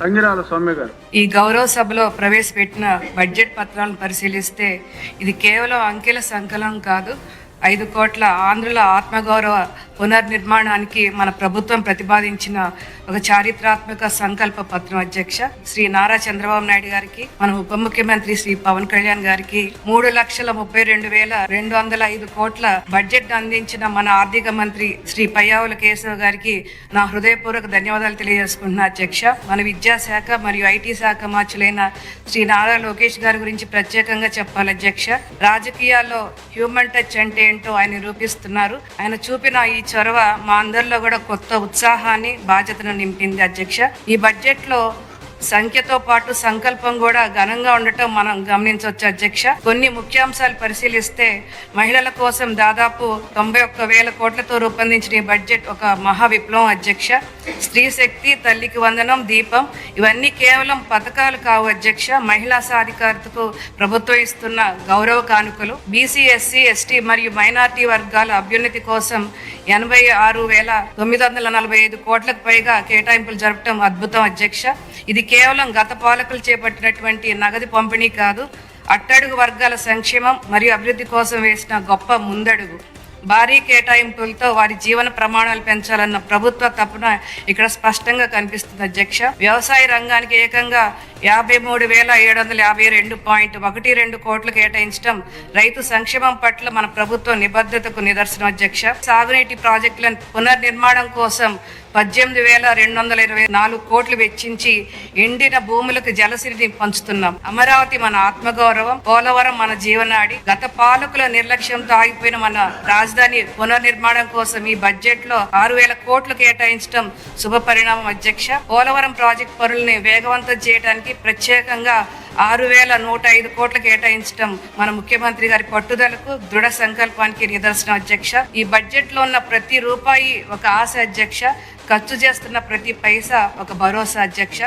సంగిరాల సౌమ్య గారు. ఈ గౌరవ సభలో ప్రవేశపెట్టిన బడ్జెట్ పత్రాలను పరిశీలిస్తే ఇది కేవలం అంకెల సంకలనం కాదు, 5 కోట్ల ఆంధ్రుల ఆత్మగౌరవ పునర్నిర్మాణానికి మన ప్రభుత్వం ప్రతిపాదించిన ఒక చారిత్రాత్మక సంకల్ప పత్రం. అధ్యక్ష, శ్రీ నారా చంద్రబాబు నాయుడు గారికి, మన ఉప ముఖ్యమంత్రి శ్రీ పవన్ కళ్యాణ్ గారికి 3,32,205 కోట్ల బడ్జెట్ అందించిన మన ఆర్థిక మంత్రి శ్రీ పయ్యావుల కేశవ్ గారికి నా హృదయపూర్వక ధన్యవాదాలు తెలియజేసుకుంటున్నా. అధ్యక్ష, మన విద్యాశాఖ మరియు ఐటీ శాఖ మార్చులైన శ్రీ నారా లోకేష్ గారి గురించి ప్రత్యేకంగా చెప్పాలి. అధ్యక్ష, రాజకీయాల్లో హ్యూమన్ టచ్ అంటే ఏంటో ఆయన నిరూపిస్తున్నారు. ఆయన చూపిన ఈ చొరవ మా అందరిలో కూడా కొత్త ఉత్సాహాన్ని, బాధ్యతను నింపింది. అధ్యక్ష, ఈ బడ్జెట్ లో సంఖ్యతో పాటు సంకల్పం కూడా ఘనంగా ఉండటం మనం గమనించవచ్చు. అధ్యక్ష, కొన్ని ముఖ్యాంశాలు పరిశీలిస్తే మహిళల కోసం దాదాపు 91,000 కోట్లతో రూపొందించిన ఈ బడ్జెట్ ఒక మహా విప్లవం. అధ్యక్ష, స్త్రీ శక్తి, తల్లికి వందనం, దీపం ఇవన్నీ కేవలం పథకాలు కావు. అధ్యక్ష, మహిళా సాధికారతకు ప్రభుత్వం ఇస్తున్న గౌరవ కానుకలు. బీసీ, ఎస్సీ, ఎస్టీ మరియు మైనార్టీ వర్గాల అభ్యున్నతి కోసం 86,945 కోట్లకు పైగా కేటాయింపులు జరపడం అద్భుతం. అధ్యక్ష, ఇది కేవలం గత పాలకులు చేపట్టినటువంటి నగదు పంపిణీ కాదు, అట్టడుగు వర్గాల సంక్షేమం మరియు అభివృద్ధి కోసం వేసిన గొప్ప ముందడుగు. భారీ కేటాయింపులతో వారి జీవన ప్రమాణాలు పెంచాలన్న ప్రభుత్వ తపన ఇక్కడ స్పష్టంగా కనిపిస్తుంది. అధ్యక్ష, వ్యవసాయ రంగానికి ఏకంగా 53,752.12 కోట్లు కేటాయించడం రైతు సంక్షేమం పట్ల మన ప్రభుత్వం నిబద్ధతకు నిదర్శనం. అధ్యక్ష, సాగునీటి ప్రాజెక్టుల పునర్నిర్మాణం కోసం 18,224 కోట్లు వెచ్చించి ఎండిన భూములకు జలసిరిని పంచుతున్నాం. అమరావతి మన ఆత్మగౌరవం, పోలవరం మన జీవనాడి. గత పాలకుల నిర్లక్ష్యంతో ఆగిపోయిన మన రాజధాని పునర్నిర్మాణం కోసం ఈ బడ్జెట్ లో 6,000 కోట్లు కేటాయించడం శుభ పరిణామం. అధ్యక్ష, పోలవరం ప్రాజెక్టు పనుల్ని వేగవంతం చేయడానికి ప్రత్యేకంగా 6,105 కోట్లు కేటాయించడం మన ముఖ్యమంత్రి గారి పట్టుదలకు, దృఢ సంకల్పానికి నిదర్శనం. అధ్యక్ష, ఈ బడ్జెట్ లో ఉన్న ప్రతి రూపాయి ఒక ఆశ. అధ్యక్ష, ఖర్చు చేస్తున్న ప్రతి పైసా ఒక భరోసా. అధ్యక్ష,